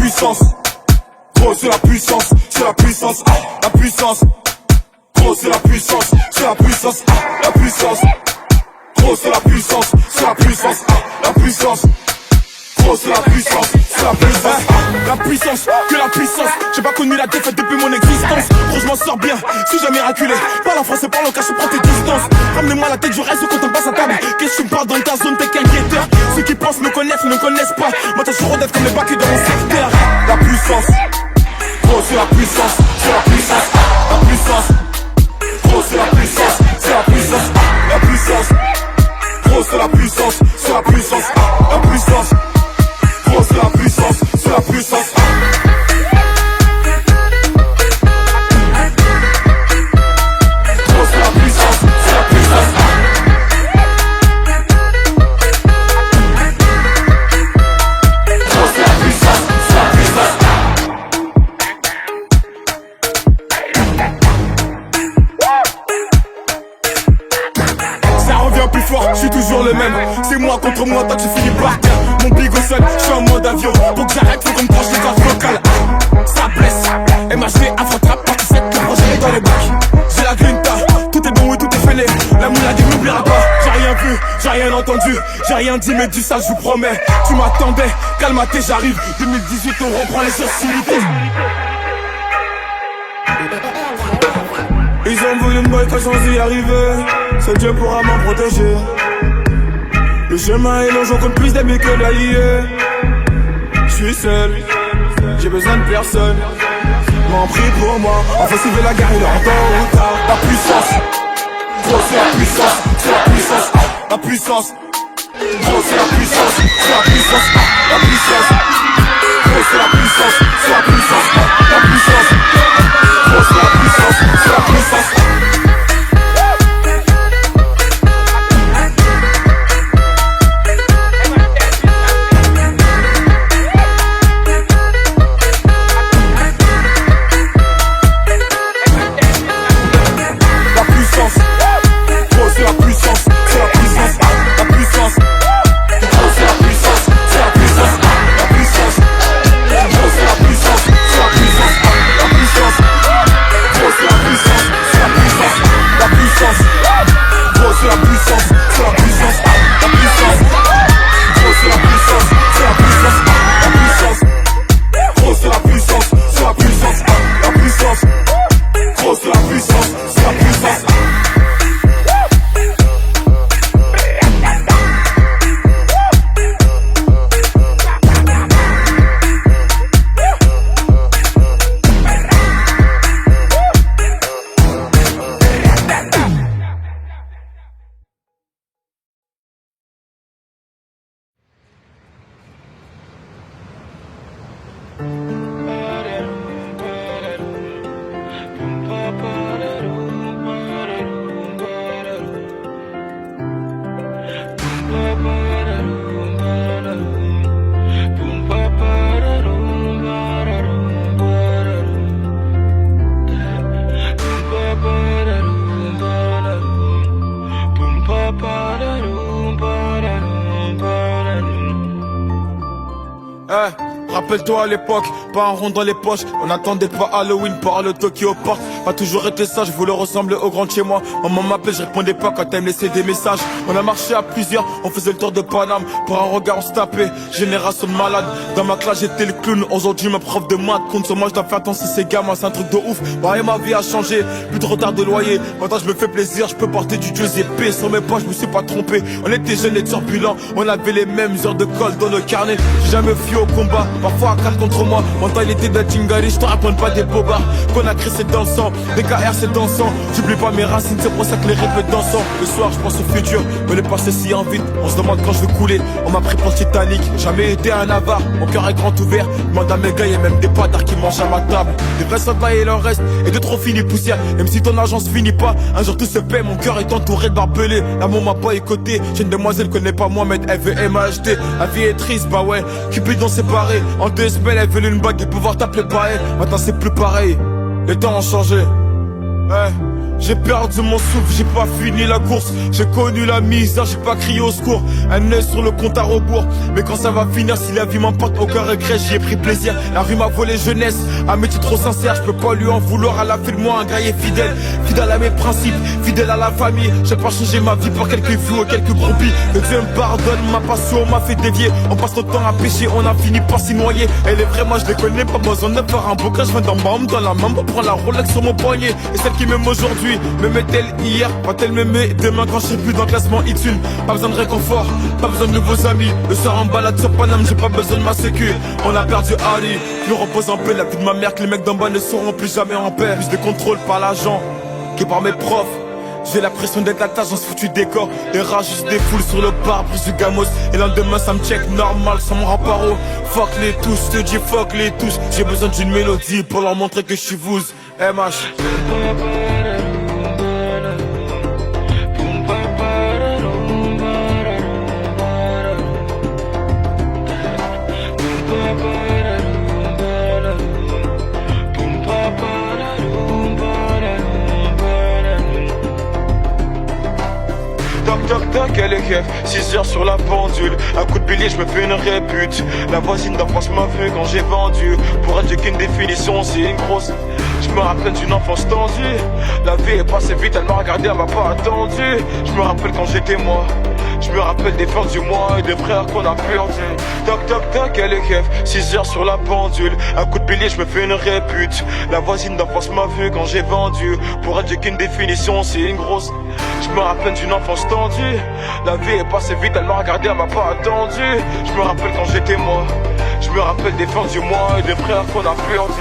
puissance. Gros c'est la puissance, c'est la puissance, la puissance. Gros c'est la puissance, c'est la puissance, la puissance. Gros c'est la puissance, c'est la puissance, la puissance. Gros c'est la puissance, c'est la puissance. La puissance, que la puissance. J'ai pas connu la défaite depuis mon existence. Gros je m'en sors bien, si j'ai miraculé. Parle en français, parle en cash, prends tes distances. Ramenez-moi la tête, je reste quand on passe à table. Qu'est-ce que tu me parles dans ta zone, t'es qu'un guetteur. Ceux qui pensent me connaissent, ne connaissent pas. Moi t'as toujours d'être comme les bacs dans mon secteur. La puissance, gros c'est la puissance, c'est la puissance, la puissance. Gros c'est la puissance, c'est la puissance, la puissance. Gros c'est la puissance, c'est la puissance, la puissance. Gros c'est la puissance, c'est la puissance. Gros c'est la puissance, c'est la puissance. Gros c'est la puissance, c'est la puissance. Ça revient plus fort, je suis toujours le même. C'est moi contre moi, toi tu finis par terre. Mon bigot seul, je suis en mode avion. Pour que j'arrête, faut qu'on me branche les cordes vocales. Ça blesse, MHD, Afro-Trap, partie 7, le projet est dans les bacs. J'ai la grinta, tout est bon et tout est fêlé. La moulade n'oubliera pas, j'ai rien vu, j'ai rien entendu. J'ai rien dit mais du ça je vous promets. Tu m'attendais, calme-toi, j'arrive. 2018 on reprend les sociétés. Ils ont voulu me boycotter sans y arriver. Seul Dieu pourra m'en protéger. Le chemin est long, j'en compte plus d'amis que d'alliés. J'suis seul, j'ai besoin de personne. M'en prie pour moi, enfin s'il veut la guerre il leur tôt ou tard. La puissance, gros c'est la puissance, c'est la puissance, la puissance. Gros c'est la puissance, c'est la puissance, la puissance. Gros c'est la puissance, c'est la puissance, la puissance. Gros c'est la puissance, c'est la puissance. Rappelle-toi à l'époque, pas un rond dans les poches. On n'attendait pas Halloween par le Tokyo Park. Pas toujours été sage, je voulais ressembler au grand de chez moi. Maman m'appelait, je répondais pas quand elle me laissait des messages. On a marché à plusieurs, on faisait le tour de Paname. Pour un regard on se tapait, génération de malade. Dans ma classe j'étais le clown, aujourd'hui ma prof de maths compte sur moi, je dois faire attention ces gamins, c'est un truc de ouf. Ouais ma vie a changé, plus de retard de loyer. Maintenant je me fais plaisir, je peux porter du Giuseppe. Sur mes poches je me suis pas trompé, on était jeunes et turbulents. On avait les mêmes heures de colle dans le carnet. J'ai jamais fui au combat, parfois à 4 contre moi. Mentalité de Tingari, je te raconte pas des bobards. Qu'on a créé c'est dans le sang, des KR c'est dansant. J'oublie pas mes racines, c'est pour ça que les répètes dansant. Le soir je pense au futur, mais le passé si en vite. On se demande quand je veux couler, on m'a pris pour le Titanic. Jamais été un avare, mon cœur est grand ouvert. Demande à mes gars, y'a même des patards qui mangent à ma table. Des vrais soldats et leur reste, et de trop finis poussière. Même si ton argent se finit pas, un jour tout se paie. Mon cœur est entouré de barbelés, l'amour m'a pas écouté. J'ai une demoiselle connaît pas moi, mais elle veut MHD. La vie est triste, bah ouais, Cupidon séparé. En 2 semaines elle veut une bague et pouvoir t'appeler pareil. Maintenant c'est plus pareil, les temps ont changé. Ouais, J'ai perdu mon souffle, j'ai pas fini la course. J'ai connu la misère, j'ai pas crié au secours. Un œil sur le compte à rebours. Mais quand ça va finir, si la vie m'emporte, aucun regret, j'y ai pris plaisir. La rue m'a volé jeunesse, un métier trop sincère. Je peux pas lui en vouloir, elle a fait de moi un guerrier fidèle. Fidèle à mes principes, fidèle à la famille. J'ai pas changé ma vie pour quelques vues ou quelques brebis. Que Dieu me pardonne, ma passion m'a fait dévier. On passe notre temps à pêcher, on a fini par s'y noyer. Elle est vraie, moi je les connais, pas besoin de faire un bouquin. Je viens d'en bas, dans la main, prends la Rolex sur mon poignet. Et celle qui m'aime aujourd'hui m'aimait-elle hier, va-t-elle m'aimer demain quand je serai plus dans le classement X1? Pas besoin de réconfort, pas besoin de nouveaux amis. Le soir en balade sur Paname, j'ai pas besoin de ma sécu. On a perdu Ali, nous repose en paix. La vie de ma mère que les mecs d'en bas ne seront plus jamais en paix. Plus de contrôle par l'agent que par mes profs. J'ai l'impression d'être à tâche dans ce foutu décor. Les rats juste des foules sur le pare du gamos. Et lendemain ça me check normal sans mon rapparo. Fuck les tous, je te dis fuck les tous. J'ai besoin d'une mélodie pour leur montrer que je suis vous. MH. Toc toc toc, elle est keuf, 6 heures sur la pendule. Un coup de billet, je me fais une répute. La voisine d'enfance m'a vu quand j'ai vendu. Pour elle, j'ai qu'une définition, c'est une grosse. Je me rappelle d'une enfance tendue. La vie est passée vite, elle m'a regardé, elle m'a pas attendu. Je me rappelle quand j'étais moi. Je me rappelle des fins du mois et des frères qu'on a perdu. Toc toc toc, elle est keuf, 6 heures sur la pendule. Un coup de billet, je me fais une répute. La voisine d'enfance m'a vu quand j'ai vendu. Pour elle, j'ai qu'une définition, c'est une grosse. Je me rappelle d'une enfance tendue. La vie est passée vite, elle m'a regardé, elle m'a pas attendu. Je me rappelle quand j'étais moi. Je me rappelle des fins du mois et des frères qu'on a perdu.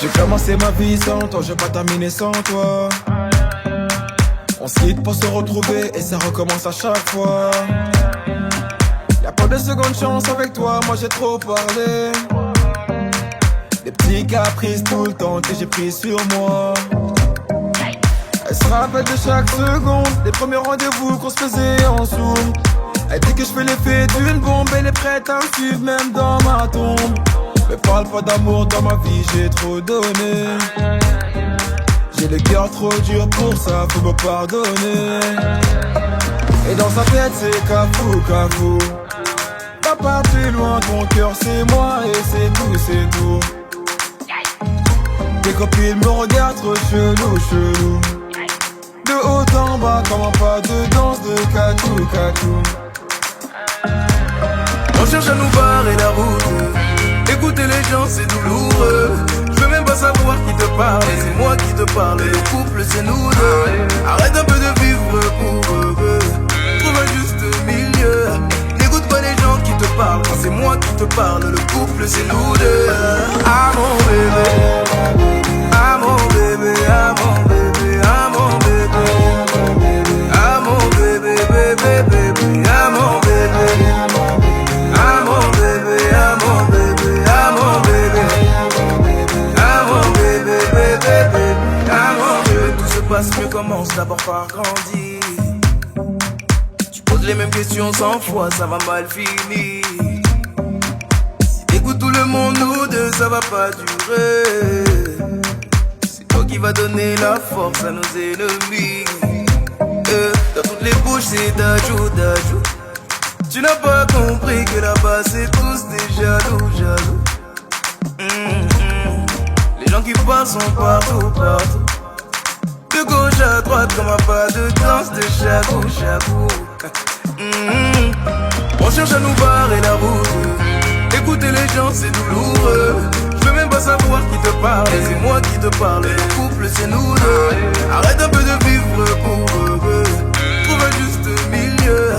J'ai commencé ma vie sans toi, je vais pas terminer sans toi. On se quitte pour se retrouver et ça recommence à chaque fois. Y'a pas de seconde chance avec toi, moi j'ai trop parlé. Des petits caprices tout le temps que j'ai pris sur moi. Elle se rappelle de chaque seconde, des premiers rendez-vous qu'on se faisait en sourd. Elle dit que je fais l'effet d'une bombe, elle est prête à me suivre même dans ma tombe. Mais parle pas d'amour dans ma vie, j'ai trop donné. J'ai le cœur trop dur pour ça, faut me pardonner. Et dans sa tête c'est cafou, cafou. Pas partir loin, ton cœur c'est moi et c'est tout, c'est tout. Tes copines me regardent trop chelou, chelou. De haut en bas, comment pas de danse de catou, catou. On cherche à nous barrer la route. Écouter les gens c'est douloureux. Je veux même pas savoir qui te parle. C'est moi qui te parle, le couple c'est nous deux. Arrête un peu de vivre pour eux. Trouve un juste milieu. N'écoute pas les gens qui te parlent. Quand c'est moi qui te parle, le couple c'est nous deux. Ah mon bébé, ah mon bébé, ah mon bébé, ah mon bébé, ah mon bébé, bébé, bébé, ah mon bébé, ah mon bébé, ah mon bébé, ah mon bébé, ah mon bébé, bébé, bébé, ah mon bébé. Tout se passe mieux, commence d'abord par grandir. Tu poses les mêmes questions 100 fois, ça va mal finir. Si t'écoutes tout le monde, nous deux, ça va pas durer. qui va donner la force à nos ennemis. Dans toutes les bouches c'est d'ajou, d'ajou. Tu n'as pas compris que là-bas c'est tous des jaloux, jaloux. Les gens qui parlent sont partout, partout. De gauche à droite comme un pas de danse de chabou, chabou. On cherche à nous barrer la route. Écouter les gens c'est douloureux. Je veux même pas savoir qui te parle, c'est moi qui te parle. Le couple c'est nous deux. Arrête un peu de vivre pour eux. Trouve un juste milieu.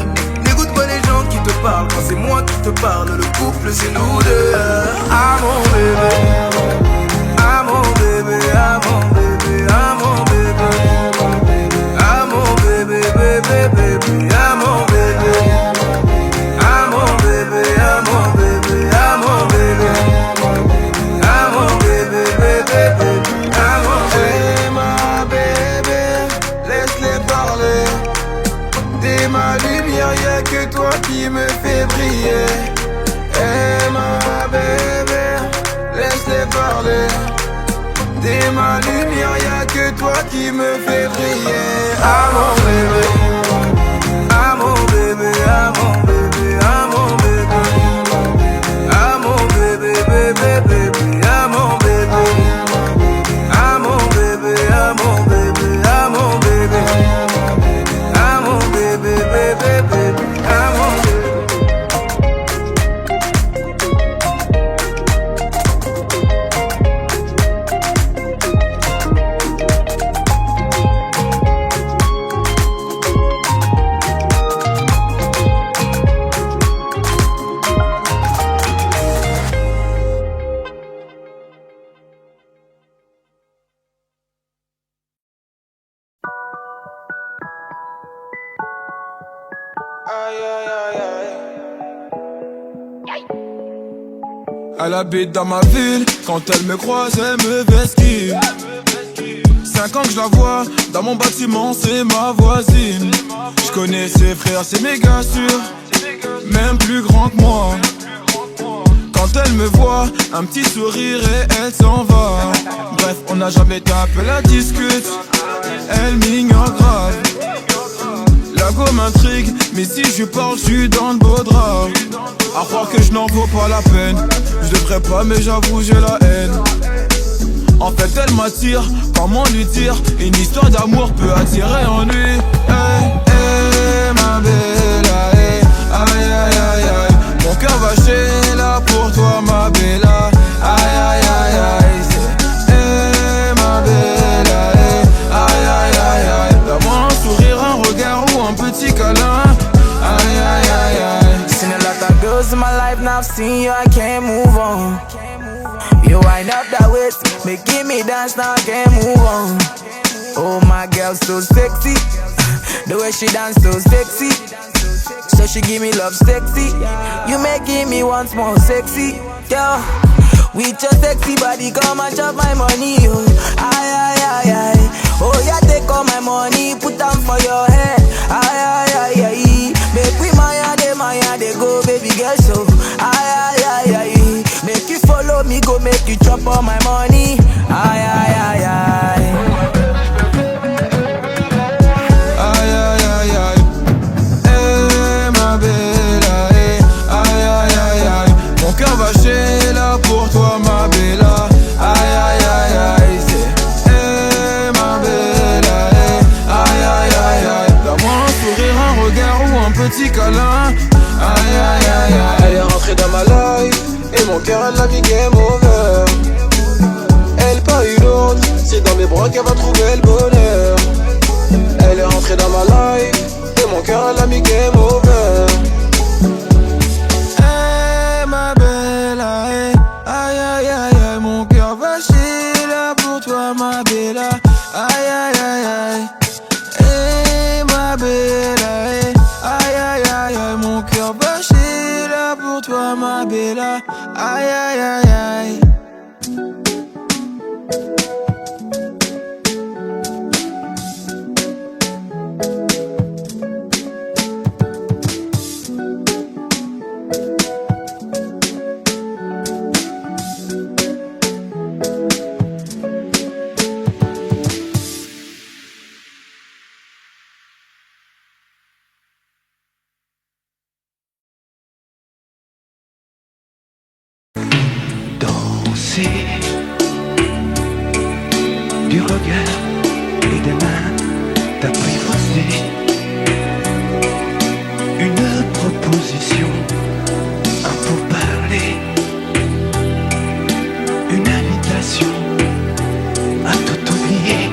N'écoute pas les gens qui te parlent quand c'est moi qui te parle. Le couple c'est nous deux. Ah mon bébé, ah mon bébé, ah mon bébé, ah mon bébé, ah mon bébé, bébé, bébé, ah mon bébé, ah mon bébé, ah mon bébé, ah mon bébé, ah mon bébé, bébé, bébé, ah mon bébé. Hey ma bébé, laisse-les parler. T'es ma lumière, y'a que toi qui me fait briller. Hey ma bébé, laisse-les parler. T'es ma lumière, y'a que toi qui me fait briller. Ah mon bébé, ah mon bébé, ah mon bébé, ah mon bébé, ah mon bébé, bébé, bébé, ah mon bébé, ah mon bébé, ah mon bébé, ah mon bébé, ah mon bébé, bébé, bébé, ah mon bébé. Elle habite dans ma ville, quand elle me croise, elle me vesquille. 5 ans que je la vois, dans mon bâtiment, c'est ma voisine. Je connais ses frères, c'est méga sûr, même plus grand que moi. Quand elle me voit, un petit sourire et elle s'en va. Bref, on n'a jamais tapé la discute, elle m'ignore grave. La go m'intrigue, mais si je parle, je suis dans le beau drap. À croire que je n'en vaux pas la peine. Je devrais pas, mais j'avoue, j'ai la haine. En fait, elle m'attire, comment lui dire? Une histoire d'amour peut attirer en lui. Hey, hey, ma bella, hey, aïe, aïe, aïe, aïe. Mon cœur va chez là pour toi, ma bella. Aïe, aïe, aïe, aïe. Hey, ma bella, hey, aïe, aïe, aïe, aïe. Donne-moi un sourire, un regard ou un petit câlin. Aïe, aïe, aïe, aïe. Seen a lot of girls in my life, now I've seen you, I can't move on. You wind up that waist, making me dance, now I can't move on. Oh, my girl, so sexy. The way she dance, so sexy. So she give me love sexy. You making me once more sexy, girl. With your sexy body, come and chop my money, oh. Aye, aye, aye, aye. Oh, yeah, take all my money, put them for your head. Aye, aye, aye, aye. Make we Maya, they go, baby girl, so. Aye, aye, aye, aye. Make you follow me, go make you chop all my money. Aye, aye, aye, aye. Aïe aïe aïe aïe. Eh ma bella, eh. Aïe aïe aïe aïe. Mon cœur va chez là pour toi, ma bella. Aïe aïe aïe aïe. C'est eh ma bella, eh. Aïe aïe aïe aïe. Donne-moi un sourire, un regard ou un petit câlin. Aïe aïe aïe aïe. Elle est rentrée dans ma life et mon cœur elle l'a mis game over. Elle pas une autre, c'est dans mes bras qu'elle va trouver le bonheur. Elle est rentrée dans ma life et mon cœur elle a mis game over. Hey ma bella, hey. Aïe aïe aïe aïe. Mon cœur va chier là pour toi, ma bella. Aïe aïe aïe aïe. Hey ma bella, hey. Aïe aïe aïe aïe. Mon cœur va chier là pour toi, ma bella. Aïe aïe aïe aïe. poussée du regard et des mains d'apprivoiser une proposition, un pourparler, une invitation à tout oublier.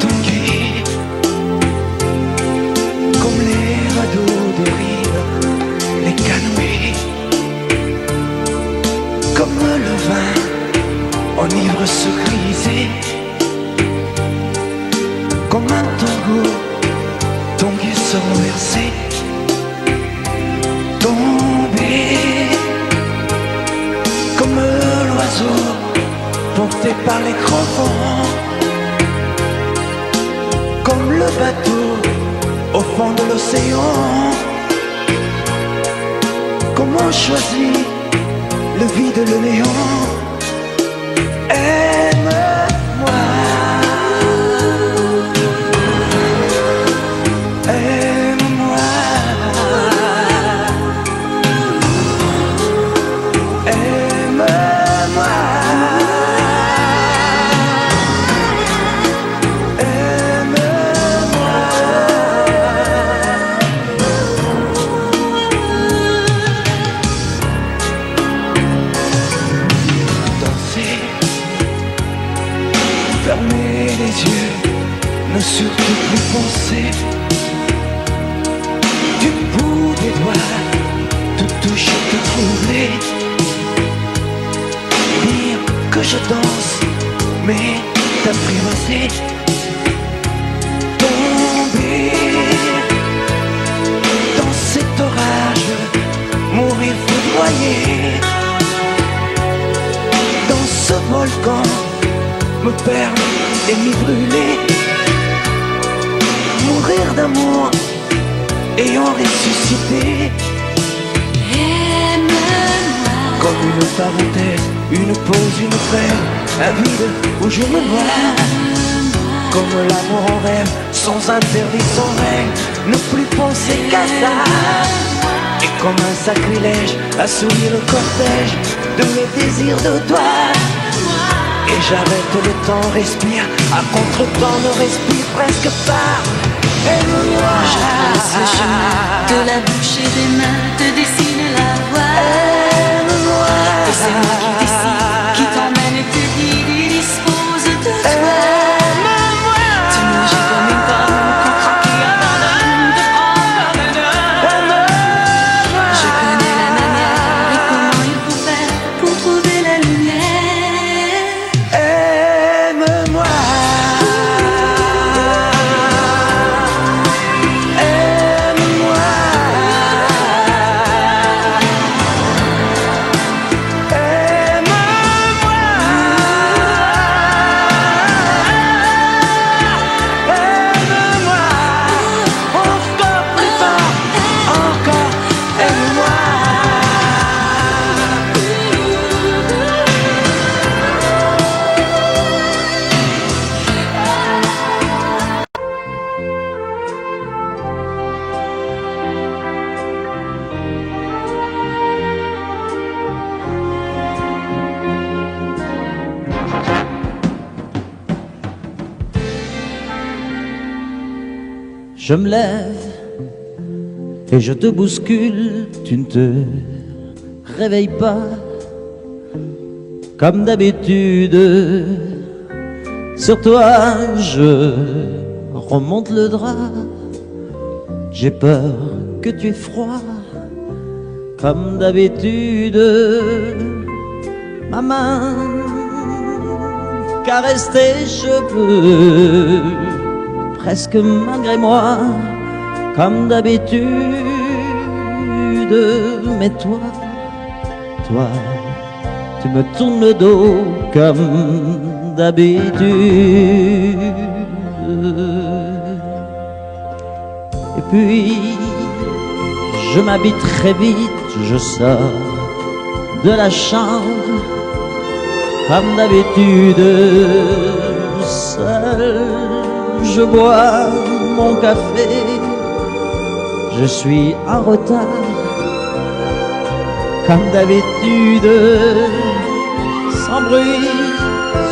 Tanguer comme les radeaux des rives, les canoës, comme le vin enivre se griser, comme un tango, tanguer se renverser, tomber comme l'oiseau porté par les grands vents, comme le bateau au fond de l'océan. Comment choisir le vide, le néant? Aime-moi, aime-moi, aime-moi, aime-moi. Danser, fermer les yeux, ne surtout plus penser. Du bout des doigts, tout toucher, tout troubler. Dire que je danse, mais t'apprivoiser. Tomber dans cet orage, mourir foudroyé. Dans ce volcan, me perdre et m'y brûler. Mourir d'amour et en ressusciter. Comme une parenthèse, une pause, une trêve, un vide où je me vois. Comme l'amour en rêve, sans interdit, sans règle, ne plus penser qu'à ça. Et comme un sacrilège, assouvir le cortège de mes désirs de toi. Et j'arrête le temps, respire, à contre-temps ne respire presque pas. Aime-moi. Je trace le chemin de la bouche et des mains, te dessine la voie. Aime-moi. Et c'est moi qui décide, qui t'emmène et te guide et dispose de toi. Aime-moi. Tu me jettes comme une pomme, qui abandonne de prendre le nord. Je connais la manière et comment il faut faire pour trouver la lumière. Aime-moi. Je me lève et je te bouscule, tu ne te réveilles pas comme d'habitude. Sur toi je remonte le drap, j'ai peur que tu aies froid comme d'habitude. Ma main caresse tes cheveux, presque malgré moi, comme d'habitude. Mais toi, tu me tournes le dos comme d'habitude. Et puis, je m'habille très vite, je sors de la chambre, comme d'habitude, seul. Je bois mon café, je suis en retard comme d'habitude, sans bruit,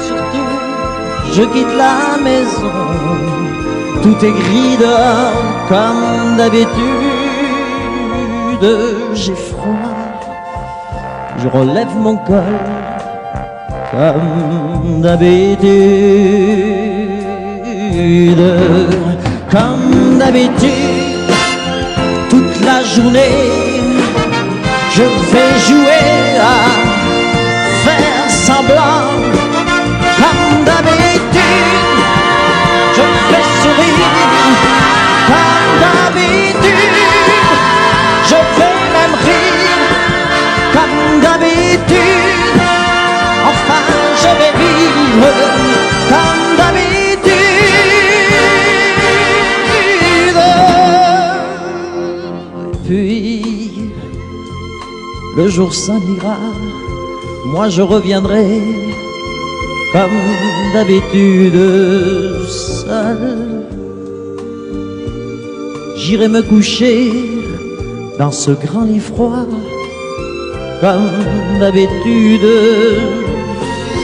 surtout, je quitte la maison. Tout est gris dehors, comme d'habitude. J'ai froid, je relève mon col, comme d'habitude. Comme d'habitude, toute la journée, je vais jouer à faire semblant. Comme d'habitude, je fais sourire. Comme d'habitude, je vais même rire. Comme d'habitude, enfin je vais vivre. Comme d'habitude. Et puis le jour s'en ira, moi je reviendrai comme d'habitude seul. J'irai me coucher dans ce grand lit froid, comme d'habitude,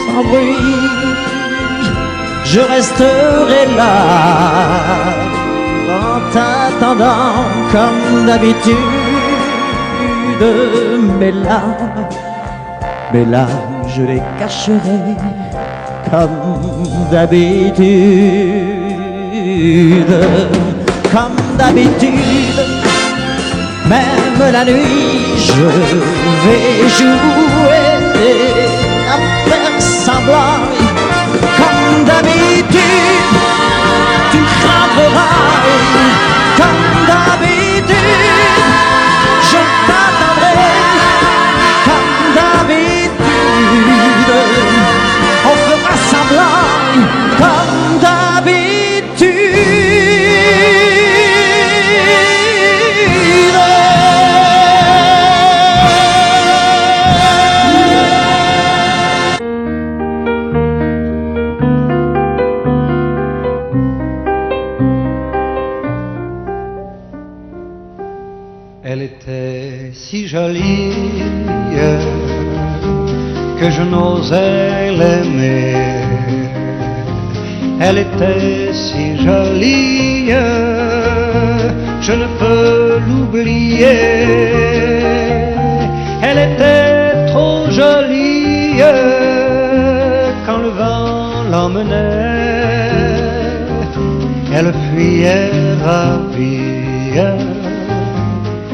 sans bruit. Je resterai là, en t'attendant comme d'habitude. Mes larmes, je les cacherai comme d'habitude. Comme d'habitude, même la nuit, je vais jouer à faire semblant. Comme d'habitude, tu craindras. Comme d'habitude, je t'attendrai. Comme d'habitude, on fera semblant. Comme d'habitude. Elle était si jolie que je n'osais l'aimer. Elle était si jolie, je ne peux l'oublier. Elle était trop jolie quand le vent l'emmenait. Elle fuyait ravie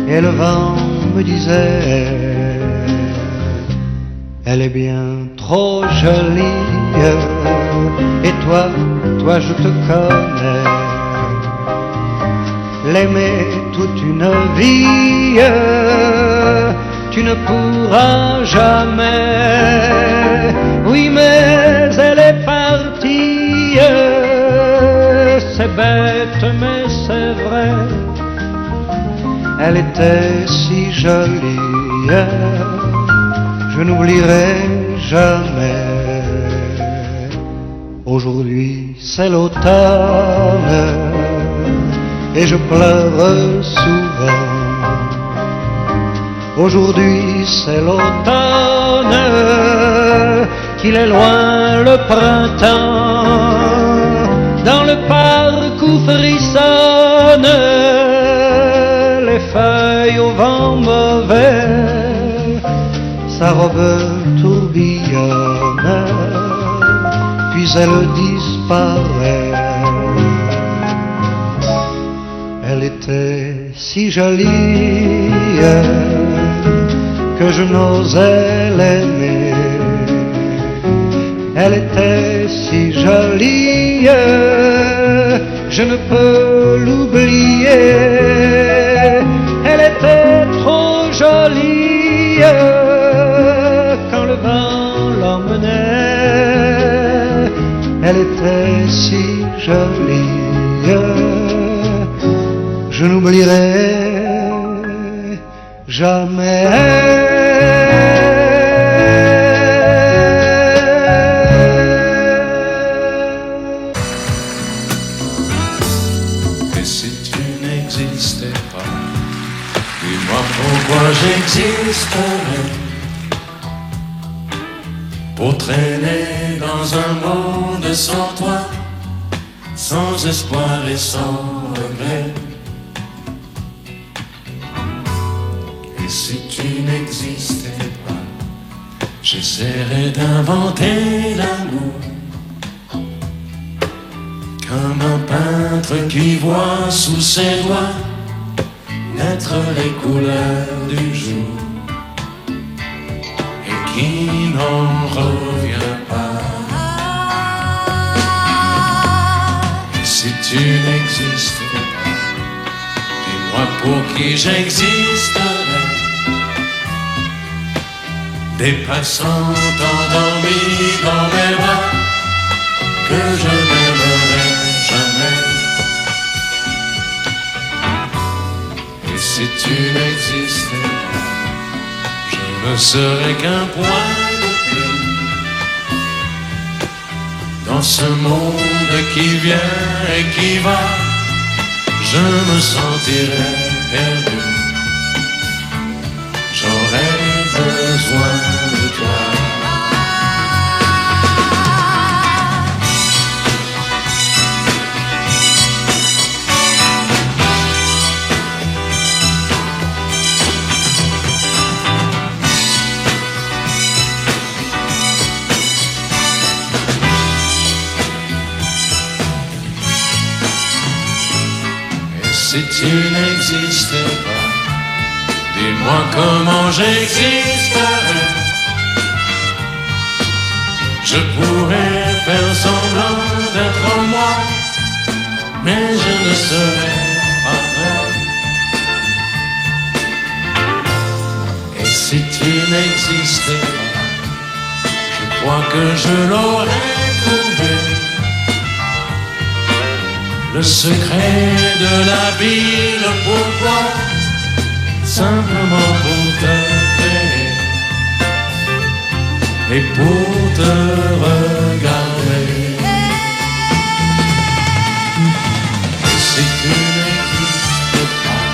et le vent me disait: elle est bien trop jolie. Et toi je te connais. L'aimer toute une vie, tu ne pourras jamais. Oui, mais elle est partie. C'est bête, mais c'est vrai. Elle était si jolie, je n'oublierai jamais. Aujourd'hui c'est l'automne et je pleure souvent. Aujourd'hui c'est l'automne, qu'il est loin le printemps. Dans le parc où frissonnent les feuilles au vent mauvais, sa robe tourbillonne, puis elle disparaît. Elle était si jolie que je n'osais l'aimer. Elle était si jolie, je ne peux l'oublier. Elle était trop jolie quand le vent l'emmenait. Elle était si jolie, je n'oublierai jamais. Dis-moi pourquoi j'existerais pour traîner dans un monde sans toi, sans espoir et sans regret. Et si tu n'existais pas, j'essaierais d'inventer l'amour, comme un peintre qui voit sous ses doigts naître les couleurs du jour et qui n'en revient pas. Et si tu n'existais pas, dis-moi pour qui j'existerais. Des passants endormis dans mes bras que je n'aimerais jamais. Et si tu n'existais pas, je ne serais qu'un point de plus dans ce monde qui vient et qui va. Je me sentirais perdu. J'aurais besoin de toi. Et si tu n'existais pas, dis-moi comment j'existerais. Je pourrais faire semblant d'être moi, mais je ne serais pas vrai. Et si tu n'existais pas, je crois que je l'aurais trouvé. Le secret de la vie, le pourquoi, simplement pour te créer et pour te regarder. Et si tu n'existes pas,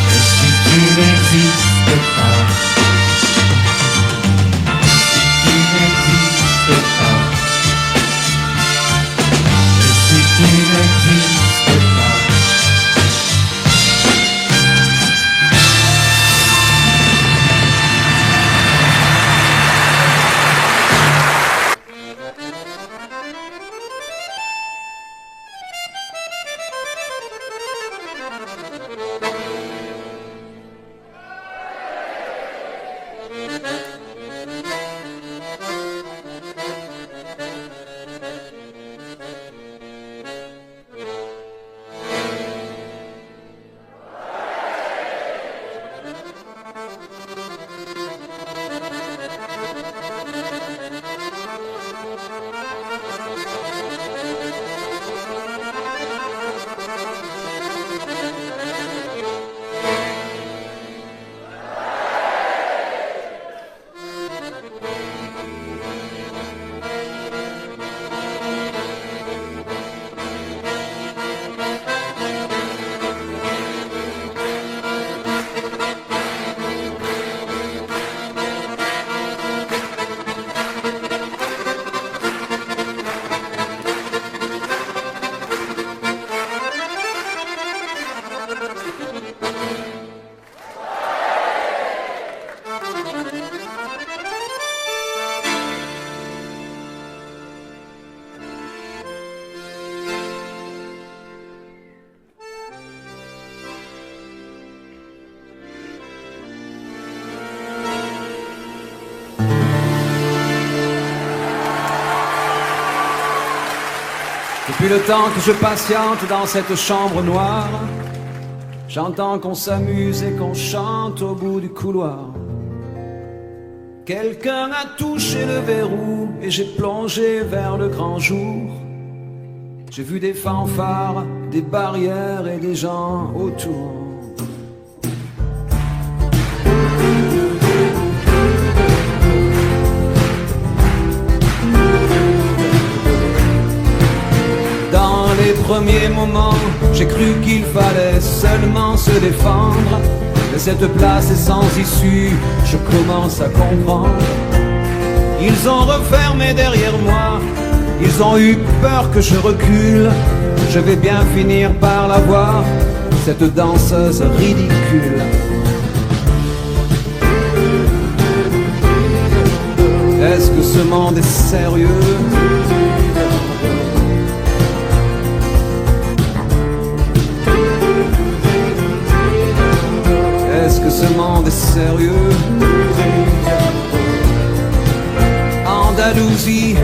et si tu n'existes pas, si tu n'existes pas, et si tu n'existes pas. Depuis le temps que je patiente dans cette chambre noire, j'entends qu'on s'amuse et qu'on chante au bout du couloir. Quelqu'un a touché le verrou et j'ai plongé vers le grand jour. J'ai vu des fanfares, des barrières et des gens autour. premiers moments, j'ai cru qu'il fallait seulement se défendre. Mais cette place est sans issue, je commence à comprendre. Ils ont refermé derrière moi, ils ont eu peur que je recule. Je vais bien finir par la voir, cette danseuse ridicule. Est-ce que ce monde est sérieux? Est-ce que ce monde est sérieux? Andalousie,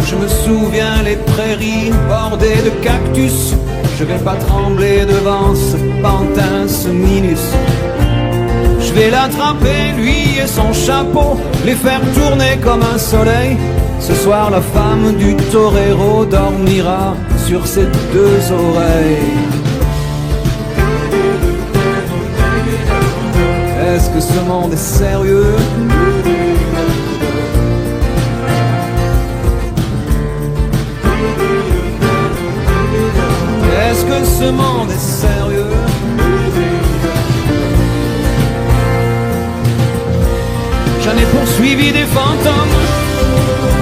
je me souviens les prairies bordées de cactus. Je vais pas trembler devant ce pantin, ce minus. Je vais l'attraper, lui et son chapeau, les faire tourner comme un soleil. Ce soir la femme du torero dormira sur ses deux oreilles. Est-ce que ce monde est sérieux? Est-ce que ce monde est sérieux? J'en ai poursuivi des fantômes,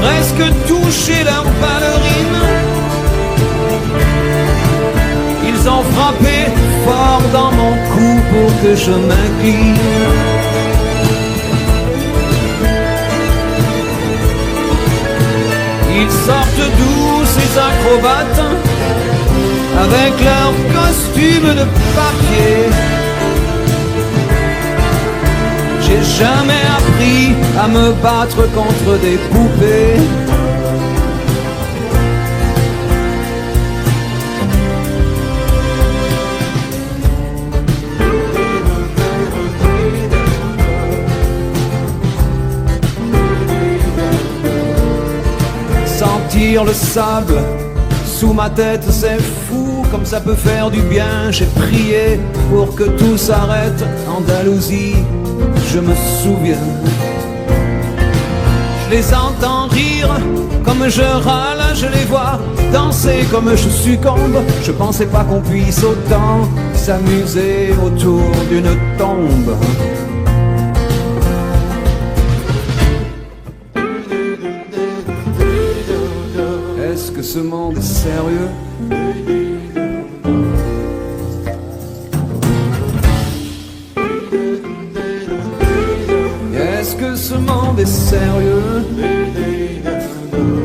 presque touché leurs ballerines. Ils ont frappé fort dans mon cou pour que je m'incline. Ils sortent d'où ces acrobates, avec leurs costumes de papier. J'ai jamais appris à me battre contre des poupées. Sentir le sable sous ma tête, c'est fou, comme ça peut faire du bien. J'ai prié pour que tout s'arrête. Andalousie, je me souviens. Je les entends rire comme je râle, je les vois danser comme je succombe. Je pensais pas qu'on puisse autant s'amuser autour d'une tombe. Est-ce que ce monde est sérieux? Est-ce que ce monde est sérieux?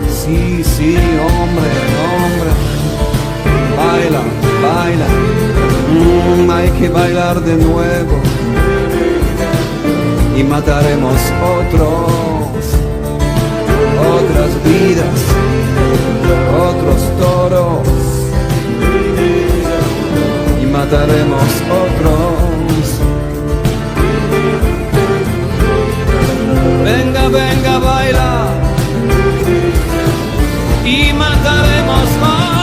Si, si, hombre, hombre. Baila, baila. Hay que bailar de nuevo. Y mataremos otras vidas, otros toros. Y mataremos otros. Venga, venga, baila. Y mataremos otros.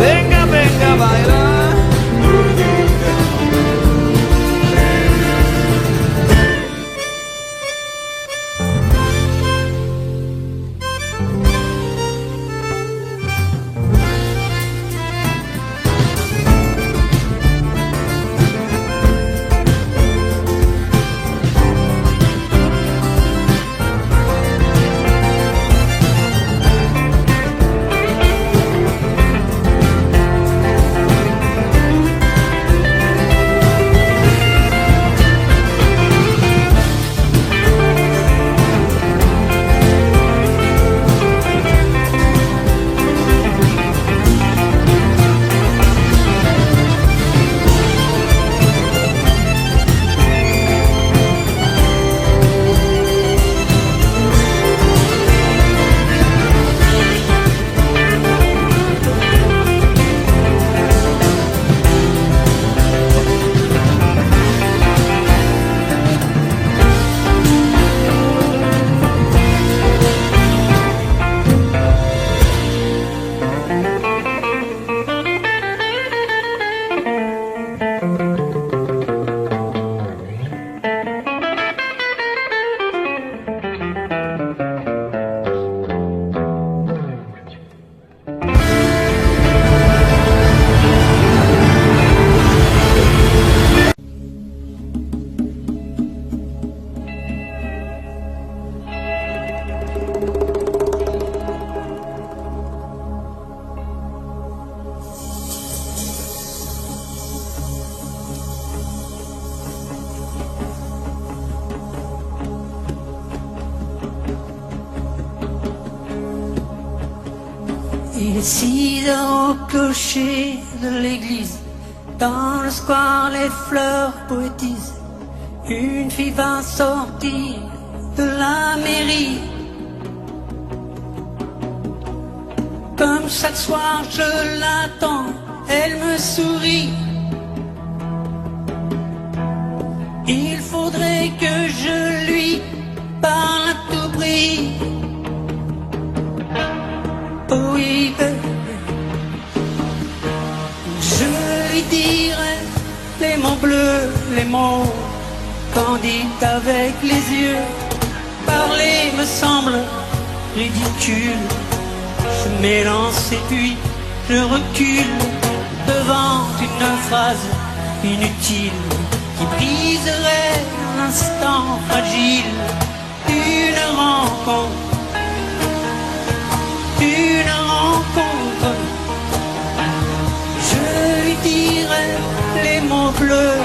Venga, venga, baila. Il est 6 heures au clocher de l'église. Dans le square, les fleurs poétisent. Une fille va sortir de la mairie. Comme chaque soir, je l'attends, elle me sourit. Il faudrait que je lui parle à tout prix. Oh oui, je lui dirai les mots bleus, les mots candides avec les yeux. Parler me semble ridicule. Je m'élance et puis je recule devant une phrase inutile qui briserait l'instant fragile d'une rencontre. Une rencontre. Je lui dirai les mots bleus,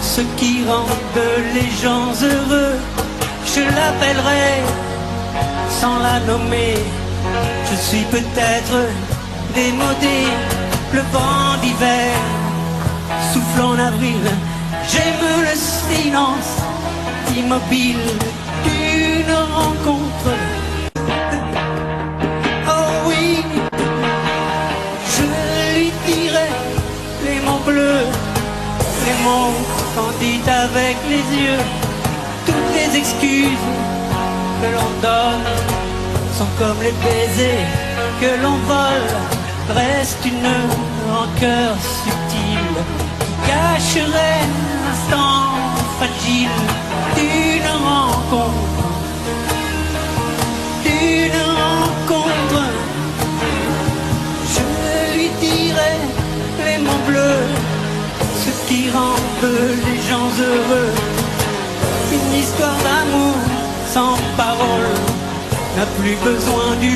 ce qui rendent les gens heureux. Je l'appellerai sans la nommer. Je suis peut-être démodé, le vent d'hiver souffle en avril. J'aime le silence immobile d'une rencontre. Oh oui, je lui dirai les mots bleus, les mots candides avec les yeux. Toutes les excuses que l'on donne sont comme les baisers que l'on vole. Reste une rancœur subtile qui cacherait l'instant fragile d'une rencontre. D'une rencontre. Je lui dirai les mots bleus, ce qui rendent les gens heureux. Une histoire d'amour sans parole n'a plus besoin du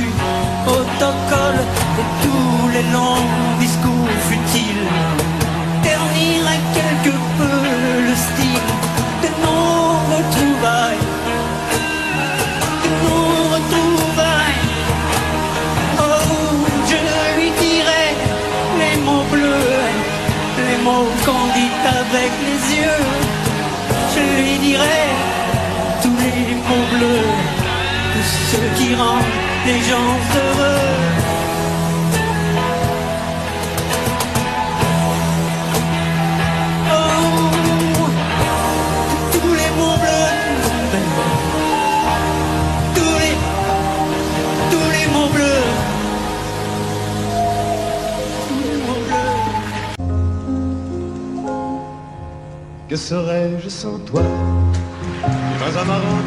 protocole et tous les longs discours futiles terniraient quelque peu le style de nos retrouvailles. De nos retrouvailles. Oh, je lui dirai les mots bleus, les mots candides avec les yeux. Je lui dirai tous les mots bleus, tout ce qui rend les gens heureux. Oh, tous les mots bleus, tous les mots bleus, tous les mots bleus. Que serais-je sans toi? Dans un marron,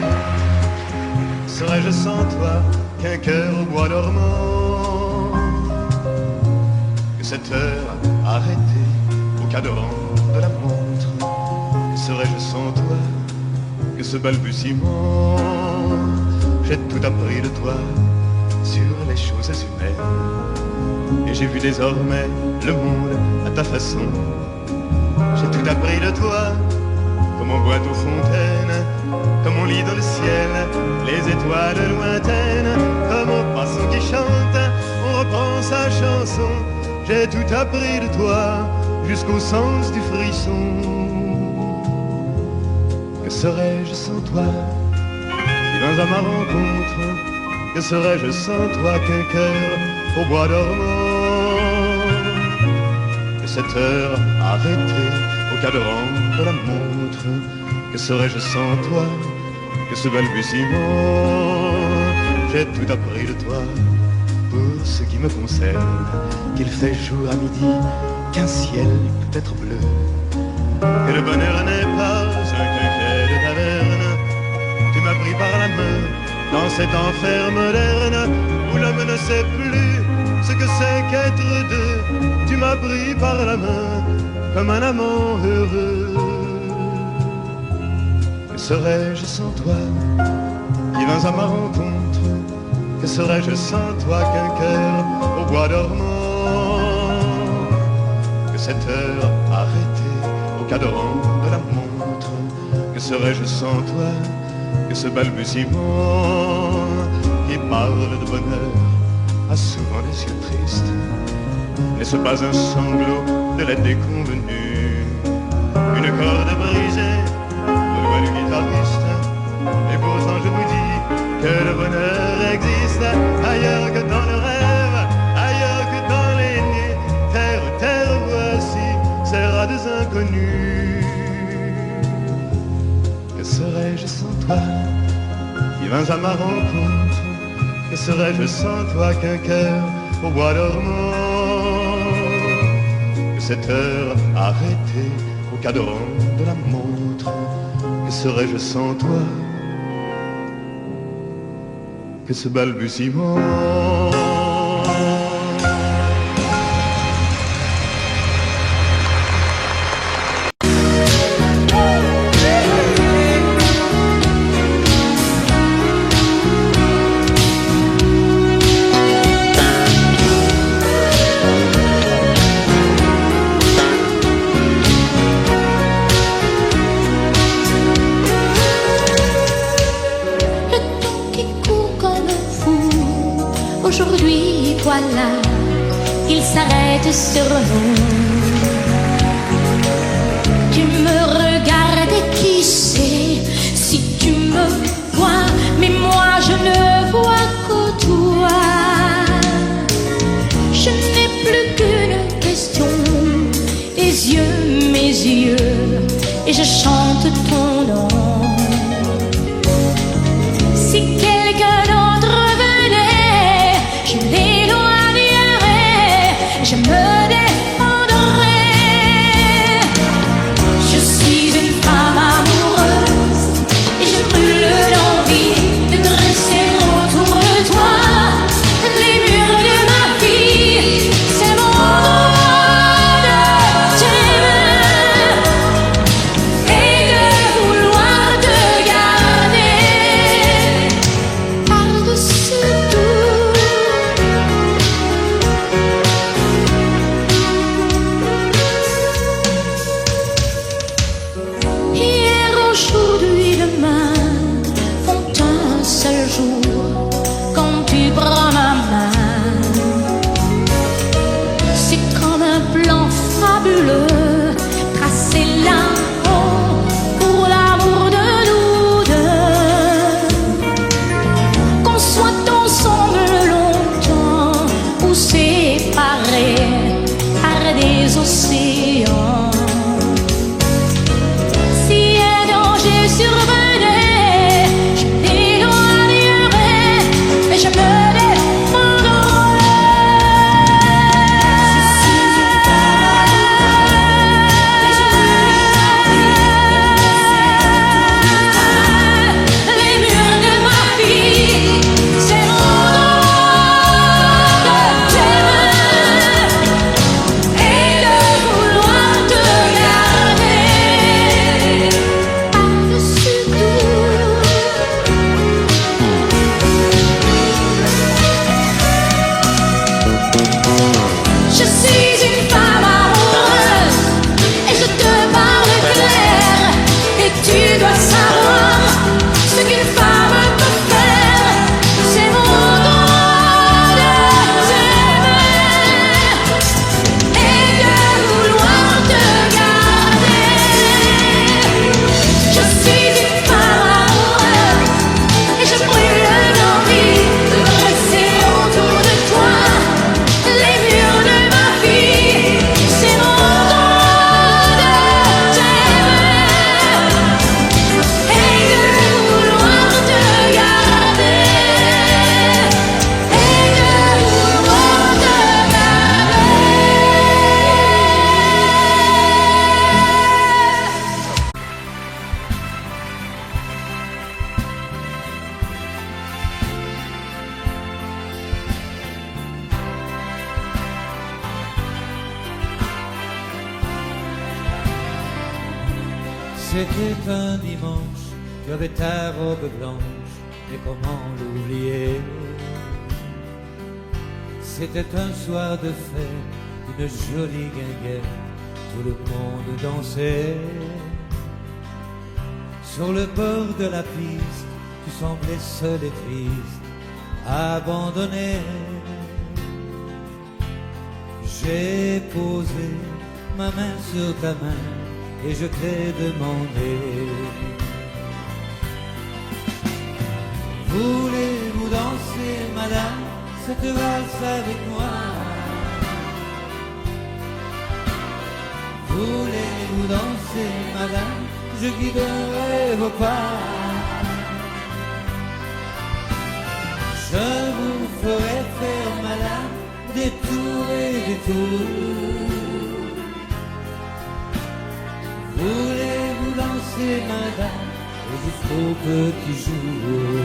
serais-je sans toi qu'un cœur au bois dormant? Que cette heure arrêtée au cadran de la montre? Que serais-je sans toi que ce balbutiement? J'ai tout appris de toi sur les choses humaines, et j'ai vu désormais le monde à ta façon. J'ai tout appris de toi, comme on boit aux fontaines, comme on lit dans le ciel les étoiles lointaines, comme au passant qui chante, on reprend sa chanson. J'ai tout appris de toi, jusqu'au sens du frisson. Que serais-je sans toi? Si dans ma rencontre, que serais-je sans toi qu'un cœur au bois dormant? Que cette heure arrêtée au cadran de la montre, que serais-je sans toi que ce balbutiement? J'ai tout appris de toi pour ce qui me concerne, qu'il fait jour à midi, qu'un ciel peut être bleu, que le bonheur n'est pas un quinquet de taverne. Tu m'as pris par la main dans cet enfer moderne où l'homme ne sait plus ce que c'est qu'être deux. Tu m'as pris par la main comme un amant heureux. Que serais-je sans toi qui vins à ma rencontre? Que serais-je sans toi qu'un cœur au bois dormant? Que cette heure arrêtée au cadran de la montre? Que serais-je sans toi que ce balbutiement qui parle de bonheur a souvent des yeux tristes. N'est-ce pas un sanglot de la déconvenue? Une corde brisée de loin du guitariste. Et pourtant je vous dis que le bonheur existe ailleurs que dans le rêve, ailleurs que dans les nids. Terre, terre, voici ces rats des inconnus. Que serais-je sans toi qui vins à ma rencontre? Que serais-je sans toi qu'un cœur au bois dormant? Que cette heure arrêtée au cadran de la montre? Que serais-je sans toi que ce balbutiement? Aujourd'hui, voilà, il s'arrête sur nous. Tu me regardes et qui sait si tu me vois, mais moi je ne vois que toi. Je n'ai plus qu'une question, les yeux, mes yeux, et je chante ton nom. Si quelqu'un d'autre venait, je l'éloignerais, je me défendrais. Je suis une femme amoureuse et je brûle d'envie de dresser autour de toi les murs de ma vie. C'est mon droit de t'aimer et de vouloir te garder par-dessus tout. Hier, aujourd'hui, demain font un seul jour quand tu prends ma main. C'est comme un plan fabuleux tracé là-haut pour l'amour de nous deux. Qu'on soit ensemble longtemps ou séparés par des océans. Si un danger survenait, je l'éloignerais et je me défendrais. Je suis une les murs de ma vie, c'est mon droit de t'aimer et de vouloir te garder par-dessus tout. Je suis une femme amoureuse et je te parle clair. Et tu dois savoir ce qu'une femme peut faire. C'est mon droit de t'aimer et de vouloir te garder. Je suis une femme amoureuse et je brûle d'envie de dresser autour de toi les murs de ma vie. C'est mon droit de t'aimer et de vouloir te garder et de vouloir te C'était un dimanche, tu avais ta robe blanche, mais comment l'oublier? C'était un soir de fête, une jolie guinguette, tout le monde dansait. Sur le bord de la piste, tu semblais seul et triste, abandonné. J'ai posé ma main sur ta main et je t'ai demandé: voulez-vous danser, madame, cette valse avec moi? Voulez-vous danser, madame? Je guiderai vos pas. Je vous ferai faire, madame, des tours et des tours. Voulez-vous danser, madame, jusqu'au petit jour?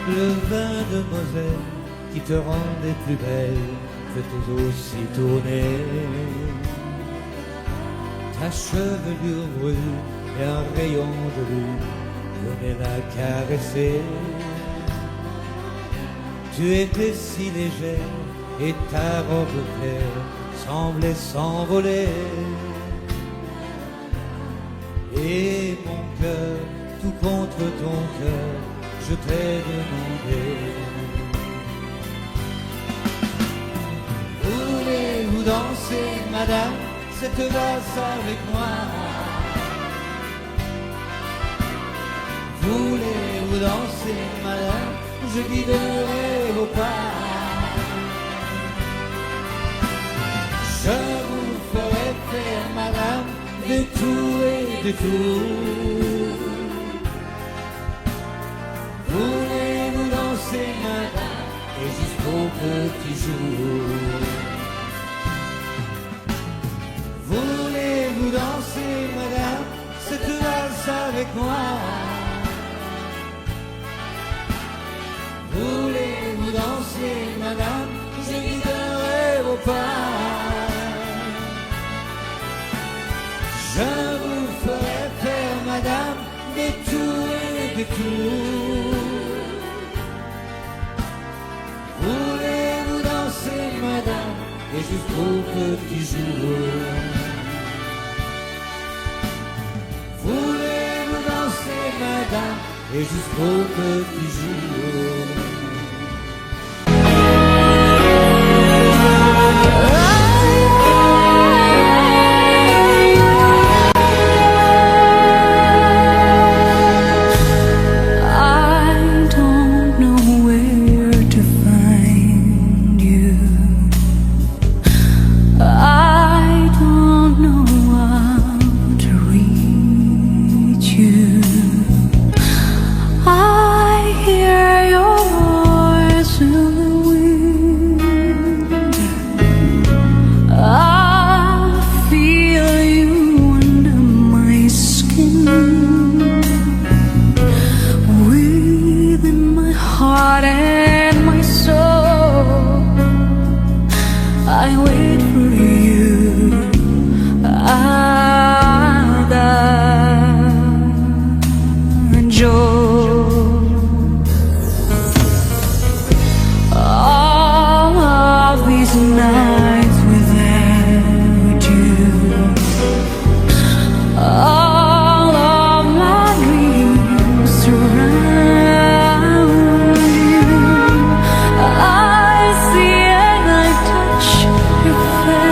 Le vin de Moselle qui te rendait plus belle fait aussi tourner. Ta chevelure brune et un rayon de lune venait la caresser. Tu étais si légère et ta robe claire semblait s'envoler. Et mon cœur, tout contre ton cœur, je t'ai demandé: voulez-vous danser, madame, cette valse avec moi? Voulez-vous danser, madame? Je guiderai vos pas. Je vous ferai faire, madame, des tours et des tours. Voulez-vous danser, madame, et jusqu'au petit jour? Voulez-vous danser, madame, cette valse avec moi? Voulez-vous danser, madame? Je guiderai vos pas. Je vous ferai faire, madame, des tours et des tours. Voulez-vous danser, madame, et jusqu'au petit jour? Voulez-vous danser, madame, et jusqu'au petit jour? Your face.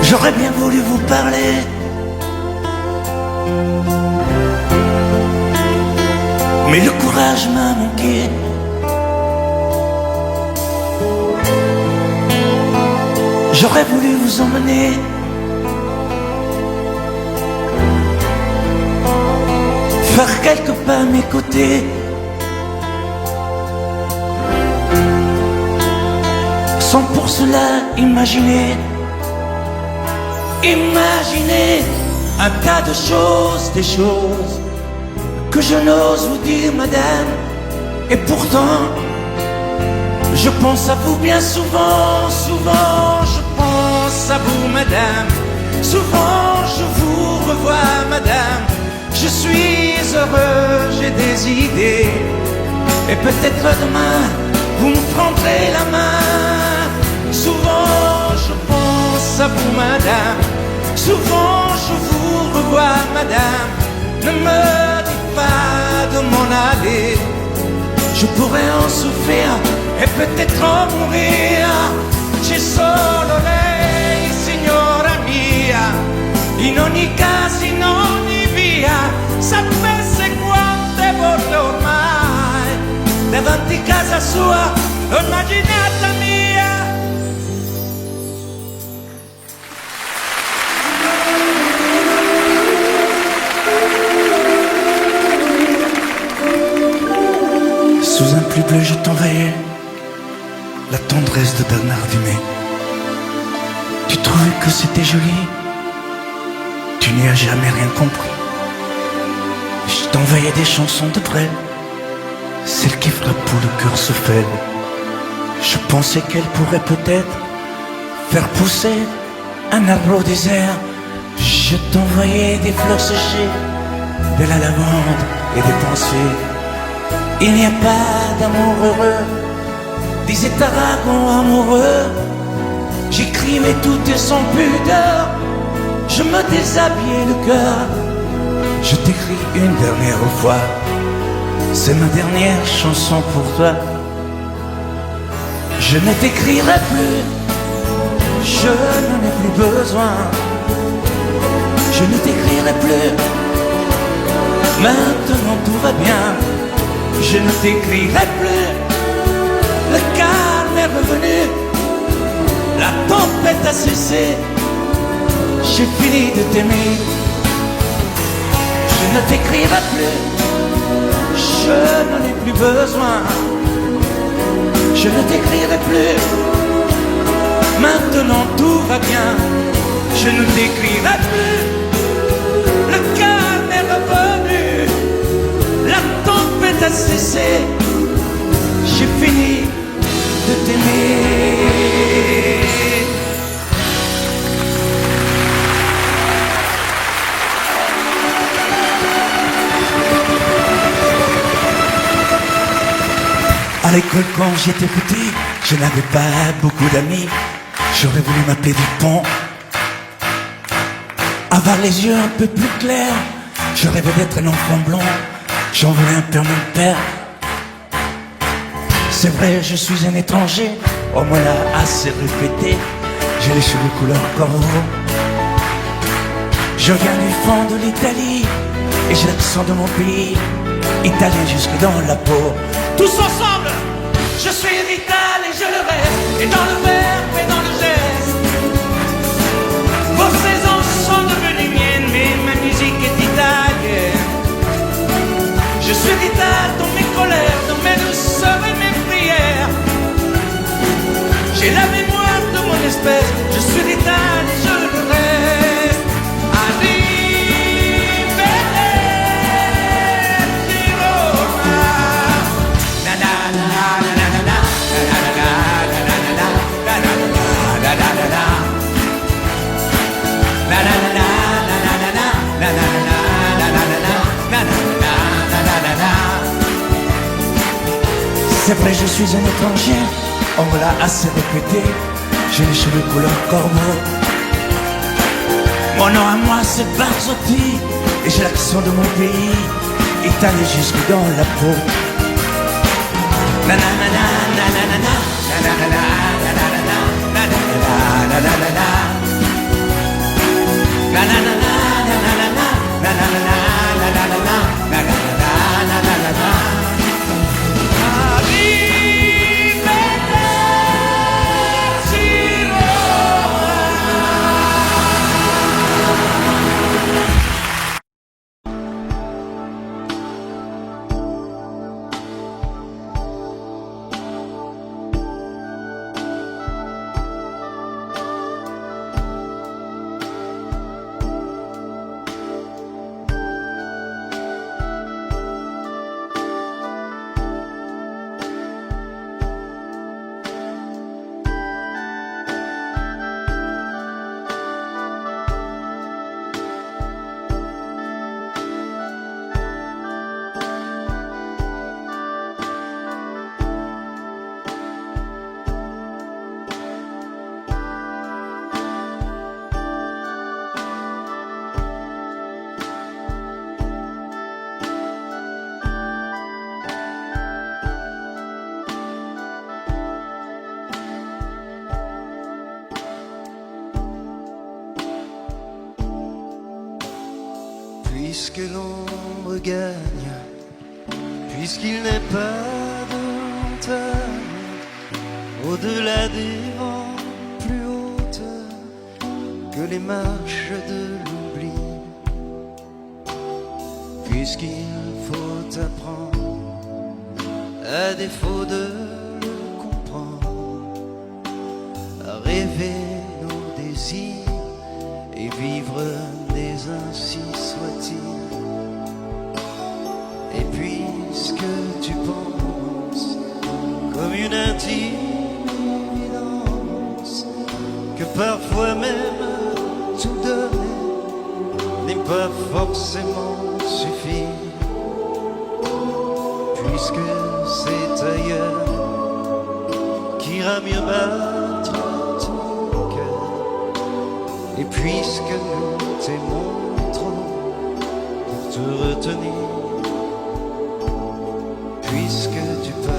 J'aurais bien voulu vous parler, mais le courage m'a manqué. J'aurais voulu vous emmener faire quelques pas à mes côtés, sans pour cela imaginer un tas de choses, des choses que je n'ose vous dire, madame. Et pourtant, je pense à vous bien souvent, souvent je pense à vous, madame. Souvent je vous revois, madame. Je suis heureux, j'ai des idées, et peut-être demain vous me prendrez la main. Souvent je pense à vous, madame. Souvent je vous revois, madame. Ne me dites pas de m'en aller, je pourrais en souffrir et peut-être en mourir. C'è solo lei, signora mia, in ogni caso, in ogni via. Sapesse quante volte ormai davanti casa sua l'ho immaginata mia. Sous un plus bleu je t'envoyais la tendresse de Bernard Dumay. Tu trouvais que c'était joli, tu n'y as jamais rien compris. Je t'envoyais des chansons de Brel, celles qui frappent où le cœur se faible. Je pensais qu'elles pourraient peut-être faire pousser un arbre au désert. Je t'envoyais des fleurs séchées, de la lavande et des pensées. Il n'y a pas d'amour heureux, disait Aragon amoureux. J'écrivais tout et sans pudeur, je me déshabillais le cœur. Je t'écris une dernière fois, c'est ma dernière chanson pour toi. Je ne t'écrirai plus, je n'en ai plus besoin. Je ne t'écrirai plus, maintenant tout va bien. Je ne t'écrirai plus, le calme est revenu, la tempête a cessé, j'ai fini de t'aimer. Je ne t'écrirai plus, je n'en ai plus besoin. Je ne t'écrirai plus, maintenant tout va bien. Je ne t'écrirai plus, le calme est revenu, la tempête a cessé, j'ai fini de t'aimer. À l'école quand j'étais petit, je n'avais pas beaucoup d'amis. J'aurais voulu m'appeler Dupont, avoir les yeux un peu plus clairs. Je rêvais d'être un enfant blond, j'en voulais un peu à mon père. C'est vrai, je suis un étranger, on me l'a assez répété. J'ai les cheveux couleur corbeau. Je viens du fond de l'Italie et j'ai l'accent de mon pays, italien jusque dans la peau. Tous ensemble, je suis vital et je le reste, et dans le verbe et dans le geste. Vos saisons sont devenues miennes, mais ma musique est italienne. Je suis vital dans mes colères, dans mes douceurs et mes prières. J'ai la mémoire de mon espèce, je suis vital et je le reste. C'est vrai, je suis un étranger, on me l'a assez répété. J'ai les cheveux couleur corbeau. Mon nom à moi c'est Barzotti, et j'ai l'accent de mon pays, étalé jusque dans la peau. puisque l'ombre gagne, puisqu'il n'est pas de montagne au-delà des vents plus hautes que les marches de l'oubli, puisqu'il faut apprendre à défaut de le comprendre à rêver nos désirs et vivre des ainsi soit-il. Et puisque tu penses comme une intime évidence que parfois même tout donner n'est pas forcément suffire, puisque c'est ailleurs qu'ira mieux battre ton cœur, et puisque nous t'aimons trop pour te retenir, puisque tu pars.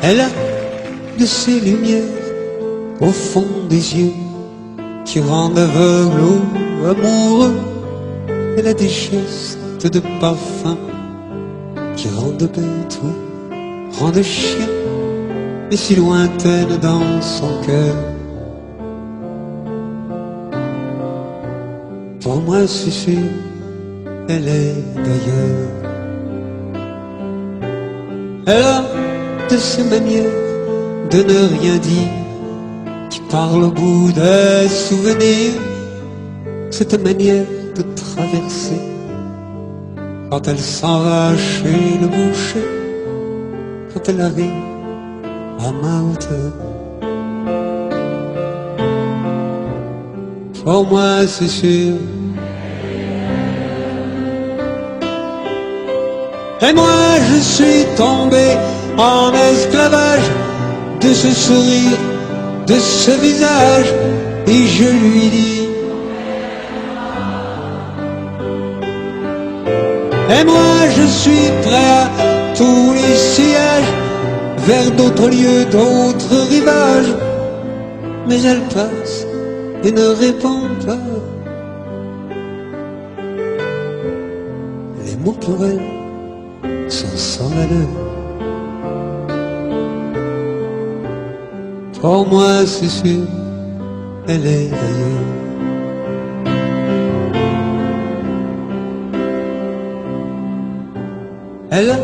Elle a de ces lumières au fond des yeux qui rendent aveugle ou amoureux. Elle a des gestes de parfum qui rendent bête ou rendent chien, mais si lointaine dans son cœur. Pour moi c'est sûr, elle est d'ailleurs. Elle a de ces manières de ne rien dire qui parle au bout des souvenirs, cette manière de traverser quand elle s'en va chez le boucher, quand elle arrive à ma hauteur. Pour moi c'est sûr. Et moi je suis tombé en esclavage de ce sourire, de ce visage, et je lui dis: et moi je suis prêt à tous les sillages, vers d'autres lieux, d'autres rivages. Mais elle passe et ne répond pas. Les mots pour elle sont sans valeur. Pour moi c'est sûr, elle est d'ailleurs. Elle a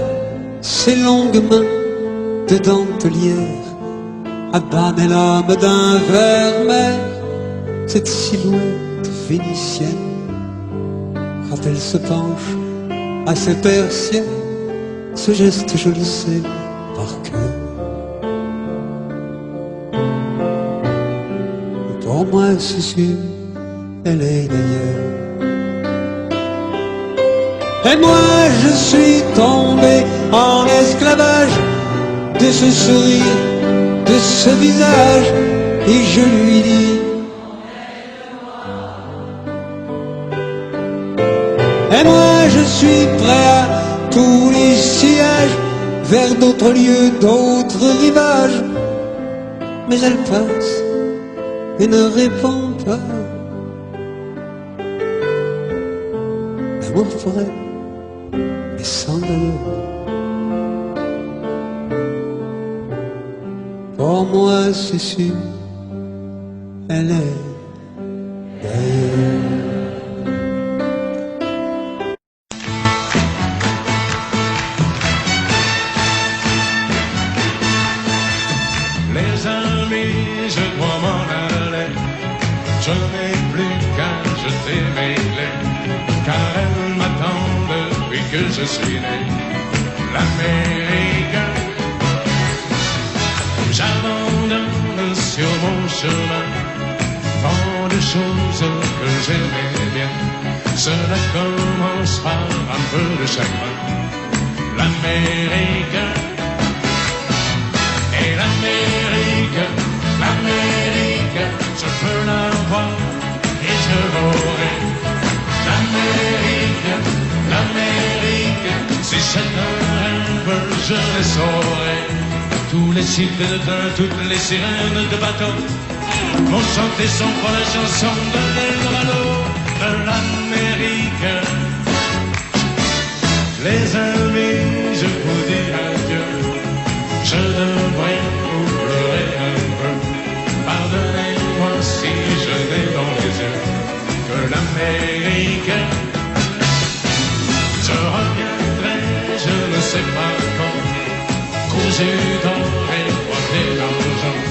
ses longues mains de dentelière à banner l'âme d'un vermeil, cette silhouette vénitienne quand elle se penche à ses persiennes, ce geste je le sais par cœur. Pour moi c'est sûr, elle est d'ailleurs. Et moi je suis tombé en esclavage de ce sourire, de ce visage, et je lui dis: et moi je suis prêt à tous les sillages, vers d'autres lieux, d'autres rivages. Mais elle passe et ne répond pas. L'amour pour elle est sans valeur. Pour moi c'est sûr, elle est d'ailleurs. Les amis, je dois m'en aller. Je n'ai plus qu'à jeter mes clés, car elles m'attendent depuis que je suis né. L'Amérique, j'abandonne sur mon chemin tant de choses que j'aimais bien. Cela commence par un peu de chagrin. L'Amérique, et l'Amérique, l'Amérique, je peux la voir et je l'aurai. L'Amérique, l'Amérique, si c'est un rêve, je le saurai. Tous les cycles de train, toutes les sirènes de bateau vont chanter son fois la chanson de l'Eldorado de l'Amérique. Les amis, je vous dis adieu. Je devrais vous pleurer un peu. Pardonnez-moi si je n'ai dans les yeux que l'Amérique. Je reviendrai, je ne sais pas quand, cousu d'or et coiffé d'argent,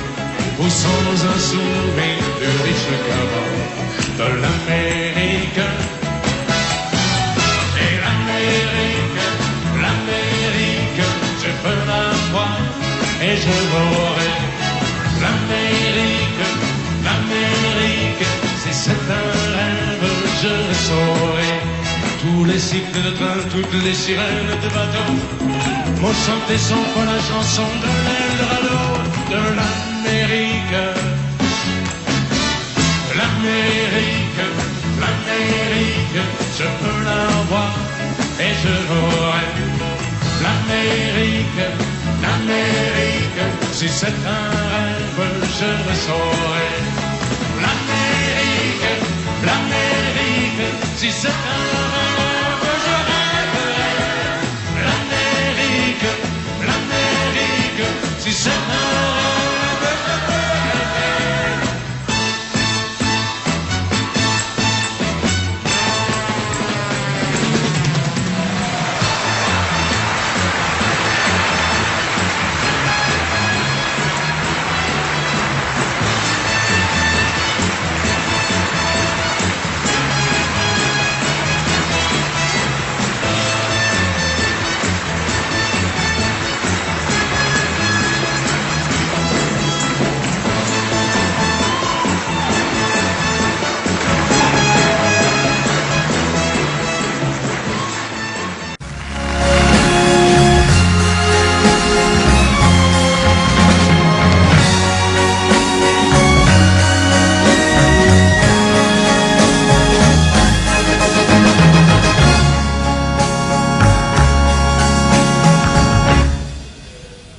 ou sans un souvenir du riche caron de l'Amérique. Et l'Amérique, l'Amérique, je peux la voir et je l'aurai. L'Amérique, l'Amérique, si c'est un rêve, je le saurai. Tous les cycles de train, toutes les sirènes de bateau m'ont chanté sans fois la chanson de l'Eldorado de l'Amérique. L'Amérique, l'Amérique, je peux la voir et je l'aurai. L'Amérique, l'Amérique, rêve, je le saurai. L'Amérique, l'Amérique, si c'est un rêve, je rêverai. L'Amérique, l'Amérique, si c'est un rêve, je rêverai.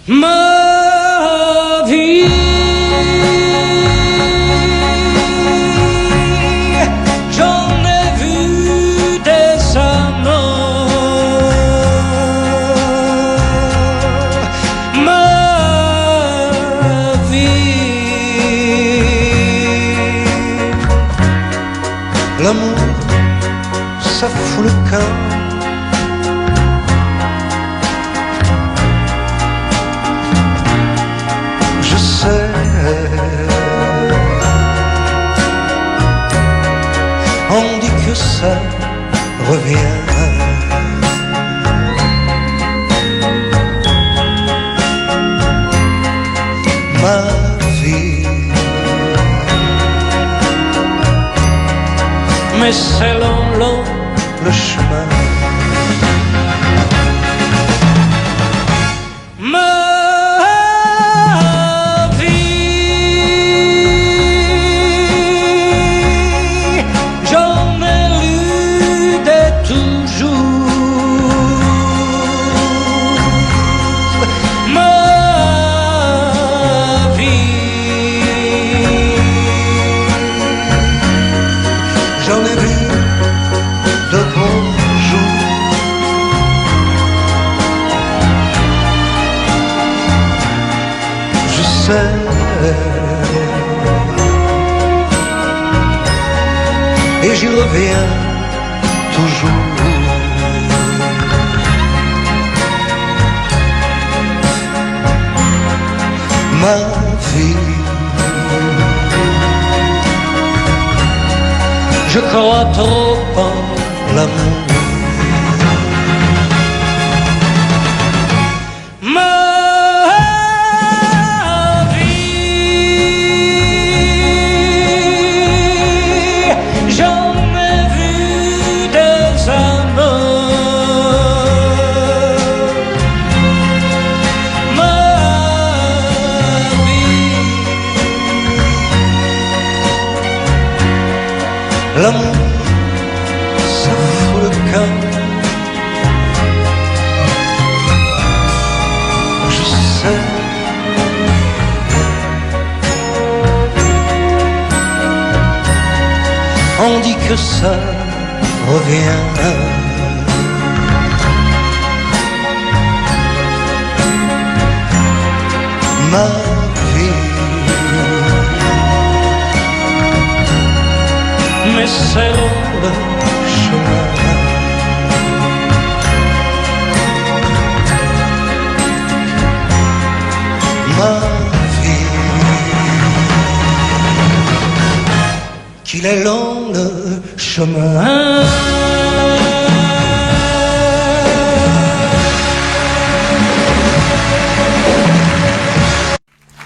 Ma vie, j'en ai vu des amants. Ma vie, L'amour, ça fout le camp. Je sais, on dit que ça revient. Ma vie, mais c'est long, long le chemin. Ma vie, j'en ai lu des toujours. Ma vie, J'en ai vu de bons jours. Je sais, et j'y reviens toujours. Ma vie, je crois trop en l'amour. ma vie, j'en ai vu des amants. Ma vie, L'amour, ça fout le camp. Je sais, on dit que ça revient. Ma vie, mais c'est long le chemin. Ma vie, qu'il est long le chemin.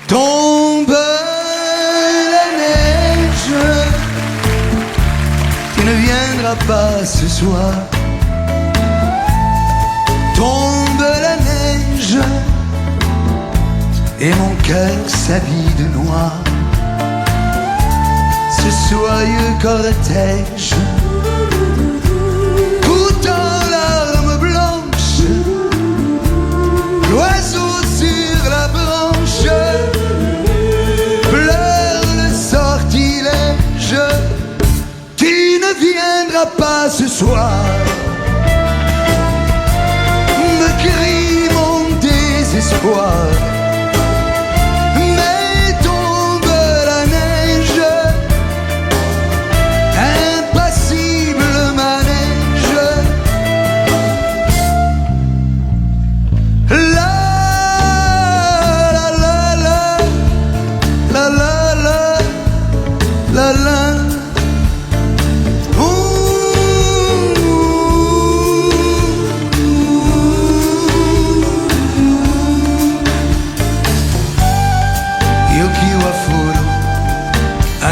Tombe la neige, tu ne viendras pas ce soir. Tombe la neige, et mon cœur s'habille de noir. Ce soyeux cortège, tout en larmes blanches, l'oiseau sur la branche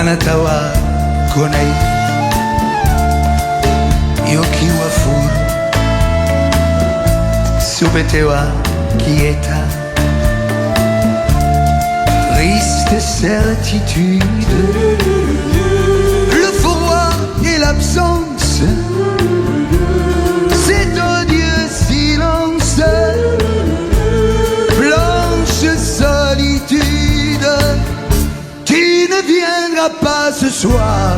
Anatawa konai Yoki wa furu Subetewa quieta Triste certitude Le froid et l'absence Cet odieux silence Blanche solitude Tu ne viendras pas ce soir